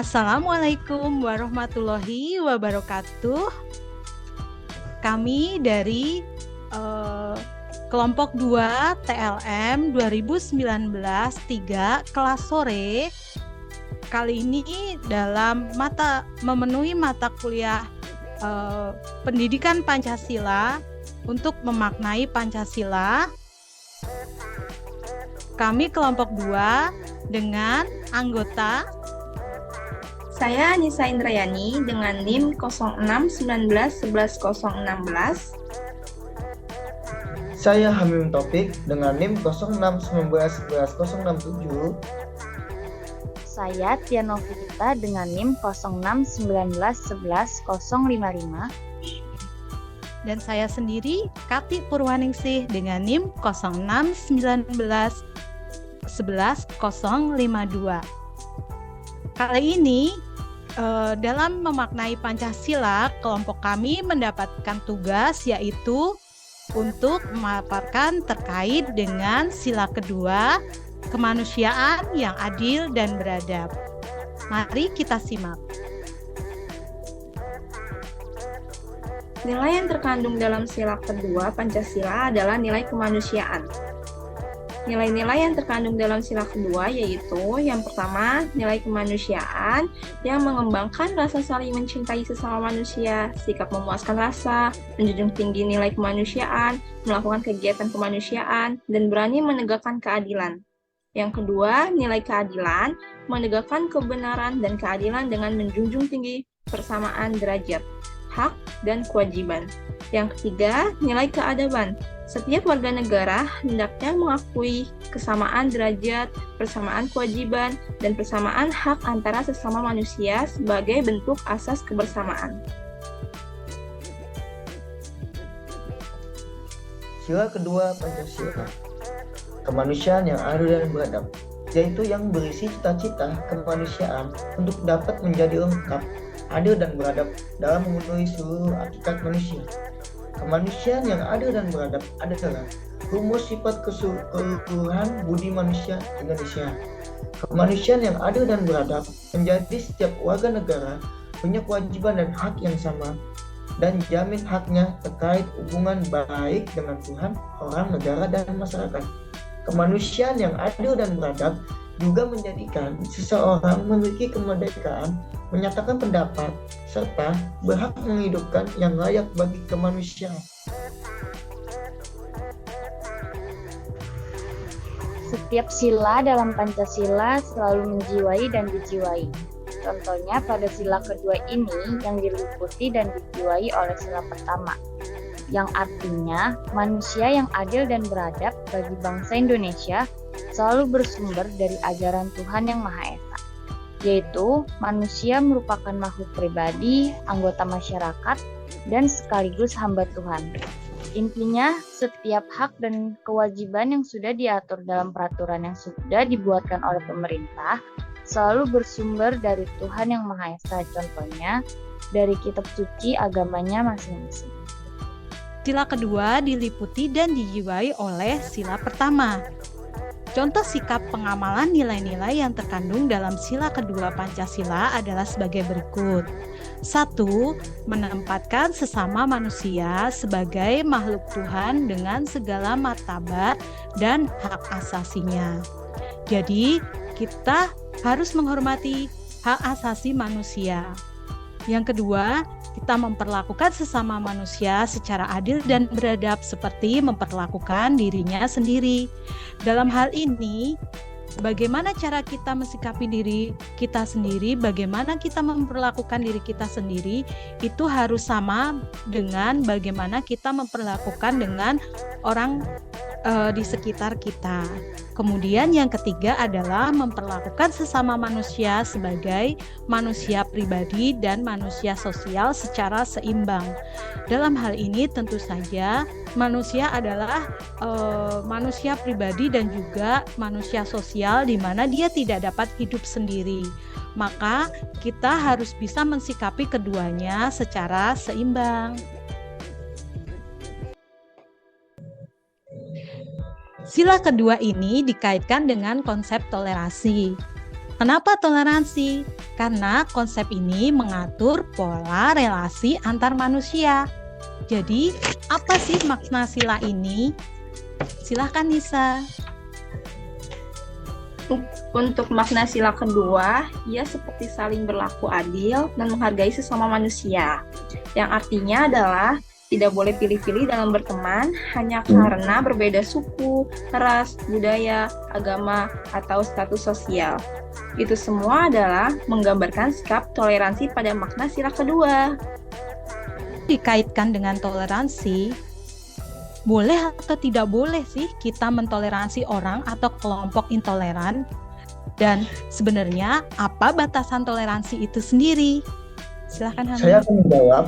Assalamualaikum warahmatullahi wabarakatuh. Kami dari kelompok 2 TLM 2019-3 kelas sore. Kali ini dalam memenuhi mata kuliah pendidikan Pancasila untuk memaknai Pancasila. Kami kelompok 2 dengan anggota Saya Nisa Indrayani dengan NIM 0619111016. Saya Hamim Taufik dengan NIM 0619111067. Saya Tiano Fikita dengan NIM 0619111055. Dan saya sendiri Kati Purwaningsih dengan NIM 0619111052. Kali ini dalam memaknai Pancasila, kelompok kami mendapatkan tugas yaitu untuk memaparkan terkait dengan sila kedua, kemanusiaan yang adil dan beradab. Mari kita simak. Nilai yang terkandung dalam sila kedua Pancasila adalah nilai kemanusiaan. Nilai-nilai yang terkandung dalam sila kedua yaitu yang pertama, nilai kemanusiaan yang mengembangkan rasa saling mencintai sesama manusia, sikap memuaskan rasa, menjunjung tinggi nilai kemanusiaan, melakukan kegiatan kemanusiaan, dan berani menegakkan keadilan. Yang kedua, nilai keadilan, menegakkan kebenaran dan keadilan dengan menjunjung tinggi persamaan derajat, hak, dan kewajiban. Yang ketiga, nilai keadaban. Setiap warga negara hendaknya mengakui kesamaan derajat, persamaan kewajiban, dan persamaan hak antara sesama manusia sebagai bentuk asas kebersamaan. Sila kedua Pancasila, kemanusiaan yang adil dan beradab, yaitu yang berisi cita-cita kemanusiaan untuk dapat menjadi lengkap, adil dan beradab dalam memenuhi seluruh hakikat manusia. Kemanusiaan yang adil dan beradab adalah rumus sifat keseluruhan budi manusia Indonesia. Kemanusiaan yang adil dan beradab menjadi setiap warga negara punya kewajiban dan hak yang sama dan jamin haknya terkait hubungan baik dengan Tuhan, orang, negara, dan masyarakat. Kemanusiaan yang adil dan beradab juga menjadikan seseorang memiliki kemerdekaan, menyatakan pendapat, serta berhak menghidupkan yang layak bagi kemanusiaan. Setiap sila dalam Pancasila selalu menjiwai dan dijiwai. Contohnya pada sila kedua ini yang diliputi dan dijiwai oleh sila pertama, yang artinya manusia yang adil dan beradab bagi bangsa Indonesia selalu bersumber dari ajaran Tuhan Yang Maha Esa, yaitu manusia merupakan makhluk pribadi, anggota masyarakat, dan sekaligus hamba Tuhan. Intinya, setiap hak dan kewajiban yang sudah diatur dalam peraturan yang sudah dibuatkan oleh pemerintah selalu bersumber dari Tuhan Yang Maha Esa, contohnya dari kitab suci agamanya masing-masing. Sila kedua diliputi dan dijiwai oleh sila pertama. Contoh sikap pengamalan nilai-nilai yang terkandung dalam sila kedua Pancasila adalah sebagai berikut. 1. Menempatkan sesama manusia sebagai makhluk Tuhan dengan segala martabat dan hak asasinya. Jadi, kita harus menghormati hak asasi manusia. Yang kedua, kita memperlakukan sesama manusia secara adil dan beradab seperti memperlakukan dirinya sendiri. Dalam hal ini, bagaimana cara kita mensikapi diri kita sendiri, bagaimana kita memperlakukan diri kita sendiri, itu harus sama dengan bagaimana kita memperlakukan dengan orang di sekitar kita. Kemudian yang ketiga adalah memperlakukan sesama manusia sebagai manusia pribadi dan manusia sosial secara seimbang. Dalam hal ini tentu saja manusia adalah manusia pribadi dan juga manusia sosial di mana dia tidak dapat hidup sendiri. Maka kita harus bisa mensikapi keduanya secara seimbang. Sila kedua ini dikaitkan dengan konsep toleransi. Kenapa toleransi? Karena konsep ini mengatur pola relasi antar manusia. Jadi, apa sih makna sila ini? Silahkan Nisa. Untuk makna sila kedua, ia seperti saling berlaku adil dan menghargai sesama manusia. Yang artinya adalah tidak boleh pilih-pilih dalam berteman hanya karena berbeda suku, ras, budaya, agama, atau status sosial. Itu semua adalah menggambarkan sikap toleransi pada makna sila kedua. Dikaitkan dengan toleransi, boleh atau tidak boleh sih kita mentoleransi orang atau kelompok intoleran? Dan sebenarnya apa batasan toleransi itu sendiri? Silahkan Hana. Saya akan menjawab,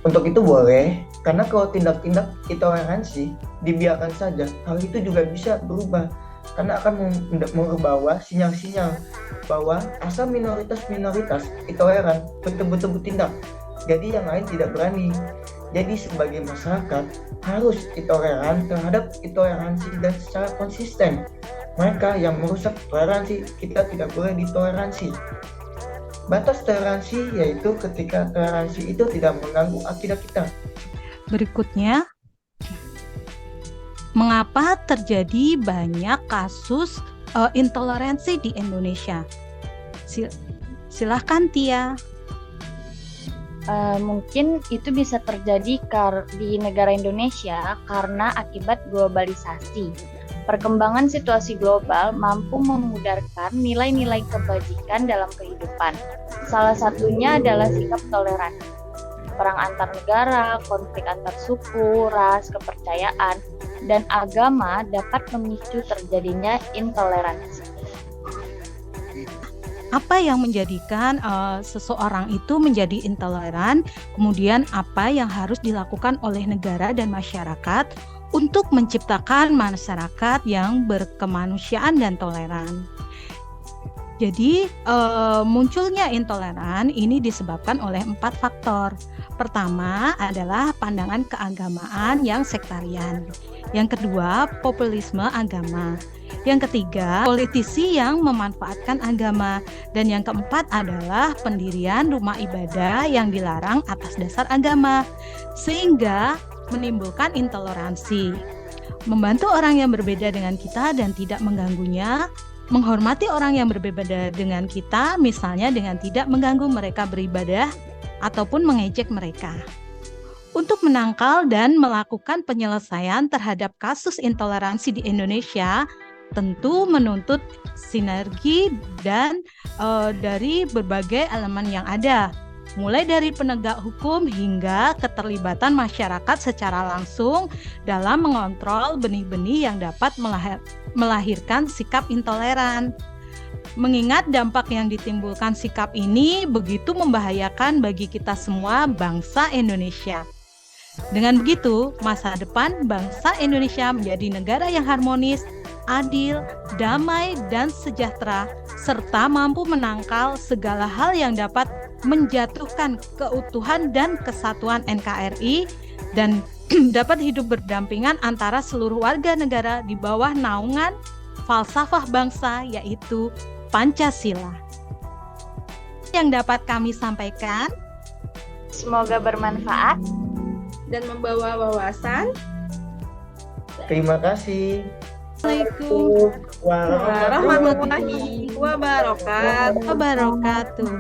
untuk itu boleh, karena kalau tindak-tindak intoleransi dibiarkan saja, hal itu juga bisa berubah, karena akan membawa sinyal-sinyal bahwa asal minoritas-minoritas intoleran betul-betul bertindak, jadi yang lain tidak berani. Jadi sebagai masyarakat harus intoleran terhadap intoleransi dan secara konsisten. Mereka yang merusak toleransi, kita tidak boleh ditoleransi. Batas toleransi yaitu ketika toleransi itu tidak mengganggu akidah kita. Berikutnya, mengapa terjadi banyak kasus intoleransi di Indonesia? Silahkan Tia. Mungkin itu bisa terjadi di negara Indonesia karena akibat globalisasi. Perkembangan situasi global mampu memudarkan nilai-nilai kebajikan dalam kehidupan. Salah satunya adalah sikap toleransi. Perang antar negara, konflik antar suku, ras, kepercayaan, dan agama dapat memicu terjadinya intoleransi. Apa yang menjadikan seseorang itu menjadi intoleran, kemudian apa yang harus dilakukan oleh negara dan masyarakat untuk menciptakan masyarakat yang berkemanusiaan dan toleran. Jadi munculnya intoleran ini disebabkan oleh 4 faktor. Pertama adalah pandangan keagamaan yang sektarian. Yang kedua, populisme agama. Yang ketiga, politisi yang memanfaatkan agama. Dan yang keempat adalah pendirian rumah ibadah yang dilarang atas dasar agama, sehingga menimbulkan intoleransi. Membantu orang yang berbeda dengan kita dan tidak mengganggunya, menghormati orang yang berbeda dengan kita, misalnya dengan tidak mengganggu mereka beribadah ataupun mengejek mereka. Untuk menangkal dan melakukan penyelesaian terhadap kasus intoleransi di Indonesia, tentu menuntut sinergi dan dari berbagai elemen yang ada, mulai dari penegak hukum hingga keterlibatan masyarakat secara langsung dalam mengontrol benih-benih yang dapat melahirkan sikap intoleran. Mengingat dampak yang ditimbulkan sikap ini begitu membahayakan bagi kita semua bangsa Indonesia. Dengan begitu, masa depan bangsa Indonesia menjadi negara yang harmonis, adil, damai, dan sejahtera, serta mampu menangkal segala hal yang dapat menjatuhkan keutuhan dan kesatuan NKRI dan dapat hidup berdampingan antara seluruh warga negara di bawah naungan falsafah bangsa, yaitu Pancasila. Yang dapat kami sampaikan, semoga bermanfaat dan membawa wawasan. Terima kasih. Assalamualaikum Warahmatullahi wabarakatuh. wabarakatuh.